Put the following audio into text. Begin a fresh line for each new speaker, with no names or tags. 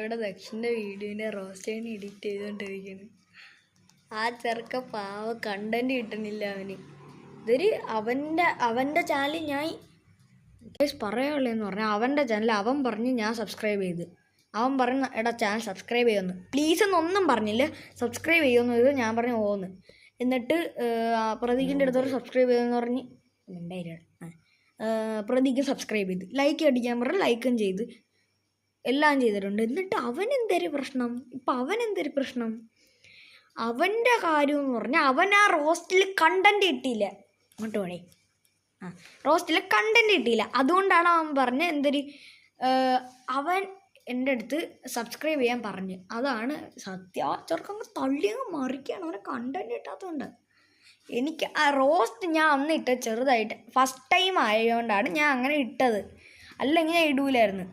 ഇവിടെ ദക്ഷിൻ്റെ വീഡിയോൻ്റെ റോസ്റ്റേന് എഡിറ്റ് ചെയ്തുകൊണ്ടിരിക്കുന്നു. ആ ചെറുക്ക പാവ കണ്ടന്റ് കിട്ടുന്നില്ല അവന്. ഇതൊരു അവൻ്റെ ചാനൽ ഞാൻ പറയാനുള്ളതെന്ന് പറഞ്ഞാൽ അവൻ്റെ ചാനൽ അവൻ പറഞ്ഞ് ഞാൻ സബ്സ്ക്രൈബ് ചെയ്ത്. അവൻ പറഞ്ഞ എടാ ചാനൽ സബ്സ്ക്രൈബ് ചെയ്യുമെന്ന്. പ്ലീസ് എന്നൊന്നും പറഞ്ഞില്ല, സബ്സ്ക്രൈബ് ചെയ്യുമെന്ന് ഇത് ഞാൻ പറഞ്ഞു ഓന്ന്. എന്നിട്ട് പ്രതീകിൻ്റെ അടുത്തോട്ട് സബ്സ്ക്രൈബ് ചെയ്തെന്ന് പറഞ്ഞ് പ്രതീക്ക് സബ്സ്ക്രൈബ് ചെയ്ത്, ലൈക്ക് അടിക്കാൻ പറഞ്ഞ് ലൈക്കും ചെയ്ത്, എല്ലാം ചെയ്തിട്ടുണ്ട്. എന്നിട്ട് അവനെന്തൊരു പ്രശ്നം, ഇപ്പം അവനെന്തൊരു പ്രശ്നം, അവൻ്റെ കാര്യമെന്ന് പറഞ്ഞാൽ അവൻ ആ റോസ്റ്റിൽ കണ്ടൻറ്റ് കിട്ടിയില്ല. അങ്ങോട്ട് പോണേ, റോസ്റ്റിൽ കണ്ടൻറ്റ് കിട്ടിയില്ല. അതുകൊണ്ടാണ് അവൻ പറഞ്ഞ് എന്തൊരു അവൻ എൻ്റെ അടുത്ത് സബ്സ്ക്രൈബ് ചെയ്യാൻ പറഞ്ഞ്. അതാണ് സത്യം. ആ ചെറുക്കങ്ങ് തള്ളിയങ്ങ് മറിക്കുകയാണ്, അവനെ കണ്ടൻറ്റ് കിട്ടാത്തതുകൊണ്ട്. എനിക്ക് ആ റോസ്റ്റ് ഞാൻ അന്ന് ഇട്ടത് ചെറുതായിട്ട് ഫസ്റ്റ് ടൈം ആയതുകൊണ്ടാണ് ഞാൻ അങ്ങനെ ഇട്ടത്, അല്ലെങ്കിൽ ഞാൻ ഇടൂലായിരുന്നു.